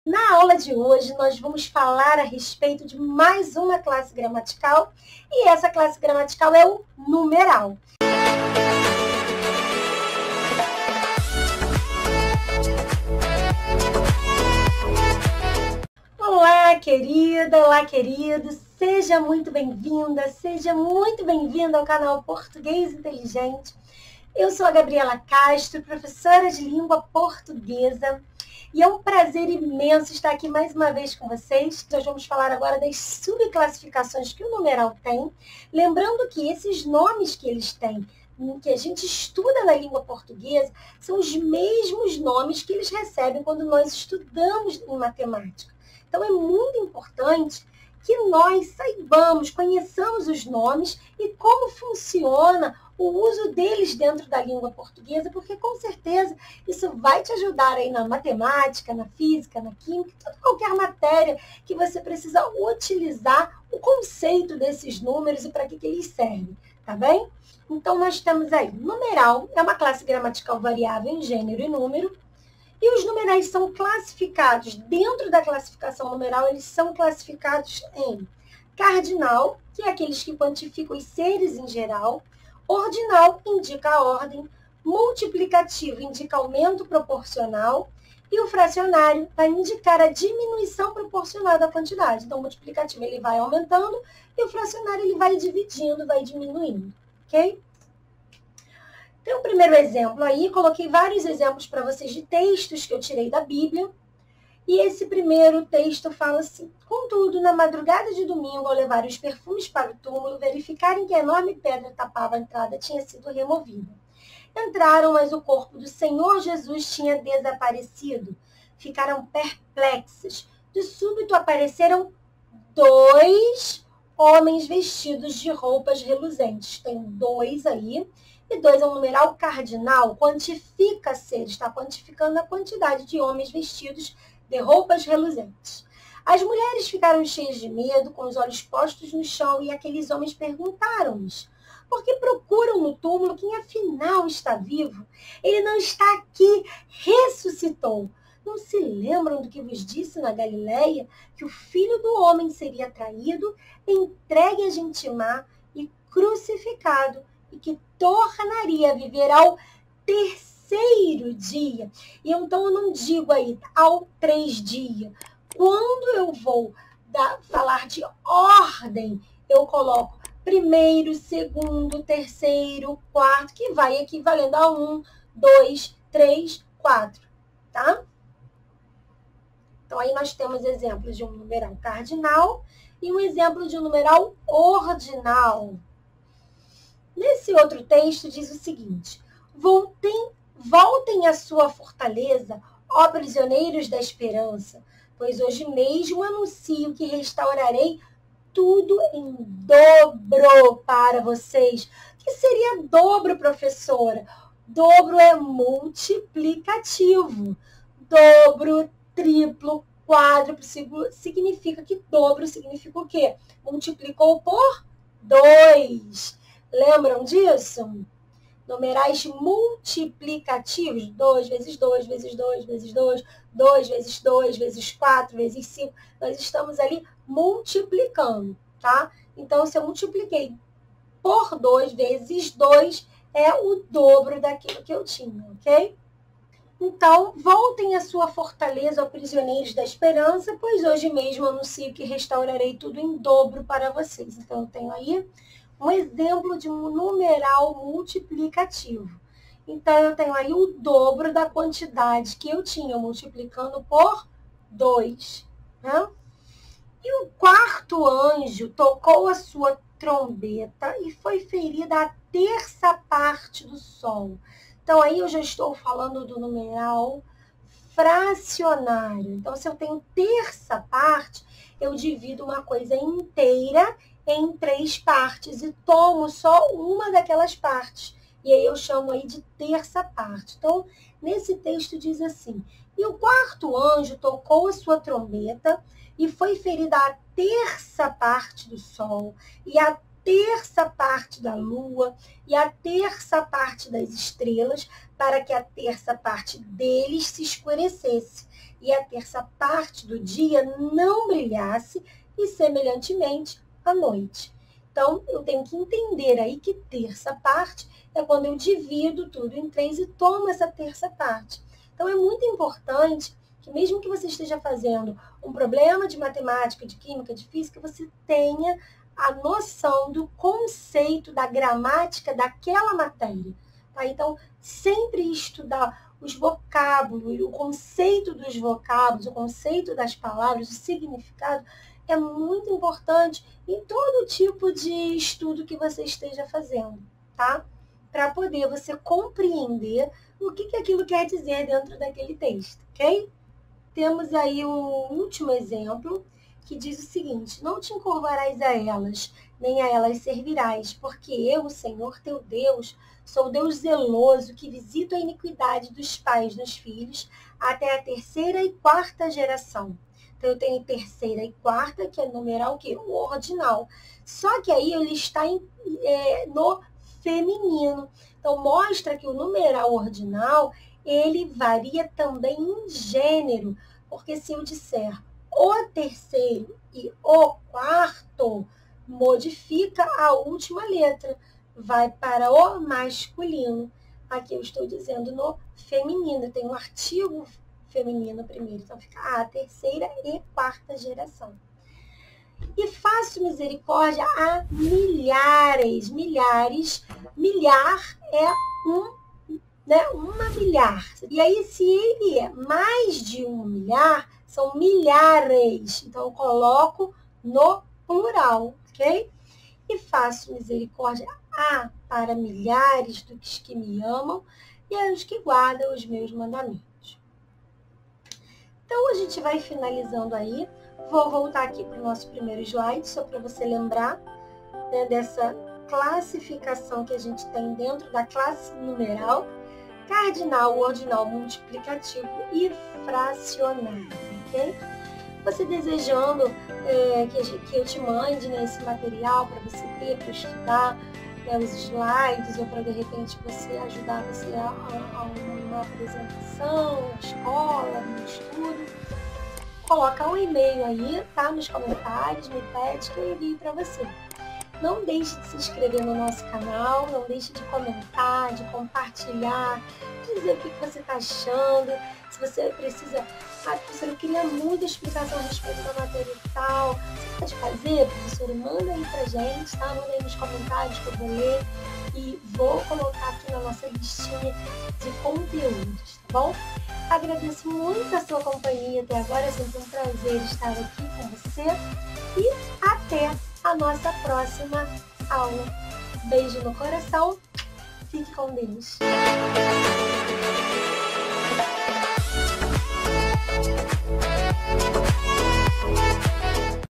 Na aula de hoje, nós vamos falar a respeito de mais uma classe gramatical, e essa classe gramatical é o numeral. Olá, querida, olá, querido, seja muito bem-vinda, seja muito bem-vindo ao canal Português Inteligente. Eu sou a Gabriela Castro, professora de língua portuguesa, e é um prazer imenso estar aqui mais uma vez com vocês. Nós vamos falar agora das subclassificações que o numeral tem, lembrando que esses nomes que eles têm, que a gente estuda na língua portuguesa, são os mesmos nomes que eles recebem quando nós estudamos em matemática. Então, é muito importante que nós saibamos, conheçamos os nomes e como funciona o uso deles dentro da língua portuguesa, porque com certeza isso vai te ajudar aí na matemática, na física, na química, qualquer matéria que você precisa utilizar o conceito desses números e para que eles servem, tá bem? Então, nós temos aí, numeral é uma classe gramatical variável em gênero e número, e os numerais são classificados, dentro da classificação numeral, eles são classificados em cardinal, que é aqueles que quantificam os seres em geral, ordinal indica a ordem, multiplicativo indica aumento proporcional, e o fracionário vai indicar a diminuição proporcional da quantidade. Então, o multiplicativo ele vai aumentando e o fracionário ele vai dividindo, vai diminuindo, ok? Tem um primeiro exemplo aí, coloquei vários exemplos para vocês de textos que eu tirei da Bíblia. E esse primeiro texto fala assim: contudo, na madrugada de domingo, ao levar os perfumes para o túmulo, verificarem que a enorme pedra tapava a entrada tinha sido removida. Entraram, mas o corpo do Senhor Jesus tinha desaparecido. Ficaram perplexos. De súbito apareceram 2 homens vestidos de roupas reluzentes. Tem 2 aí. E 2 é um numeral cardinal, quantifica seres, está quantificando a quantidade de homens vestidos de roupas reluzentes. As mulheres ficaram cheias de medo, com os olhos postos no chão, e aqueles homens perguntaram-lhes: por que procuram no túmulo quem afinal está vivo? Ele não está aqui, ressuscitou. Não se lembram do que vos disse na Galileia, que o Filho do Homem seria traído, entregue a gente má e crucificado, e que tornaria a viver ao terceiro dia. E então eu não digo aí ao 3 dias. Quando eu vou falar de ordem, eu coloco primeiro, segundo, terceiro, quarto, que vai equivalendo a 1, 2, 3, 4, tá? Então aí nós temos exemplos de um numeral cardinal e um exemplo de um numeral ordinal. Nesse outro texto diz o seguinte: voltem à sua fortaleza, ó prisioneiros da esperança, pois hoje mesmo anuncio que restaurarei tudo em dobro para vocês. O que seria dobro, professora? Dobro é multiplicativo. Dobro, triplo, quádruplo, significa que dobro significa o quê? Multiplicou por 2. Lembram disso? Numerais multiplicativos, 2 vezes 2, vezes 2, vezes 2, 2 vezes 2, vezes 4, vezes 5. Nós estamos ali multiplicando, tá? Então, se eu multipliquei por 2 vezes 2, é o dobro daquilo que eu tinha, ok? Então, voltem à sua fortaleza, ó prisioneiros da esperança, pois hoje mesmo anuncio que restaurarei tudo em dobro para vocês. Então, eu tenho aí um exemplo de um numeral multiplicativo. Então, eu tenho aí o dobro da quantidade que eu tinha, multiplicando por 2. Né? E o quarto anjo tocou a sua trombeta e foi ferida a terça parte do sol. Então, aí eu já estou falando do numeral fracionário. Então, se eu tenho terça parte, eu divido uma coisa inteira em 3 partes e tomo só uma daquelas partes. E aí eu chamo aí de terça parte. Então, nesse texto diz assim: e o quarto anjo tocou a sua trombeta e foi ferida a terça parte do sol e a terça parte da lua e a terça parte das estrelas, para que a terça parte deles se escurecesse e a terça parte do dia não brilhasse e, semelhantemente, a noite. Então, eu tenho que entender aí que terça parte é quando eu divido tudo em 3 e tomo essa terça parte. Então, é muito importante que, mesmo que você esteja fazendo um problema de matemática, de química, de física, você tenha a noção do conceito, da gramática daquela matéria. Tá? Então, sempre estudar os vocábulos, o conceito dos vocábulos, o conceito das palavras, o significado, é muito importante em todo tipo de estudo que você esteja fazendo, tá? Para poder você compreender o que aquilo quer dizer dentro daquele texto, ok? Temos aí o último exemplo, que diz o seguinte: não te encurvarás a elas, nem a elas servirás, porque eu, o Senhor teu Deus, sou Deus zeloso, que visito a iniquidade dos pais nos filhos, até a 3ª e 4ª geração. Então, eu tenho terceira e quarta, que é numeral o quê? O ordinal. Só que aí ele está no feminino. Então, mostra que o numeral ordinal, ele varia também em gênero. Porque se eu disser o terceiro e o quarto, modifica a última letra. Vai para o masculino. Aqui eu estou dizendo no feminino. Tem um artigo feminino primeiro. Então, fica a 3ª e 4ª geração. E faço misericórdia a milhares. Milhar é uma milhar. E aí, se ele é mais de 1 milhar, são milhares. Então, eu coloco no plural, ok? E faço misericórdia para milhares dos que me amam e aos que guardam os meus mandamentos. Então, a gente vai finalizando aí. Vou voltar aqui para o nosso primeiro slide, só para você lembrar, né, dessa classificação que a gente tem dentro da classe numeral: cardinal, ordinal, multiplicativo e fracionário, ok? Você desejando que eu te mande, né, esse material para você ter, para estudar, né, os slides, ou para, de repente, ajudar você a uma apresentação, na escola, no estudo, coloca um e-mail aí, tá, nos comentários, me pede que eu envie para você. Não deixe de se inscrever no nosso canal, não deixe de comentar, de compartilhar, dizer o que você está achando. Se você precisa, professora, eu queria muita explicação a respeito da matéria e tal, você pode fazer, professora? Manda aí pra gente, tá? Manda aí nos comentários que eu vou ler e vou colocar aqui na nossa listinha de conteúdos, tá bom? Agradeço muito a sua companhia até agora, é sempre um prazer estar aqui com você e até a nossa próxima aula. Beijo no coração, fique com Deus.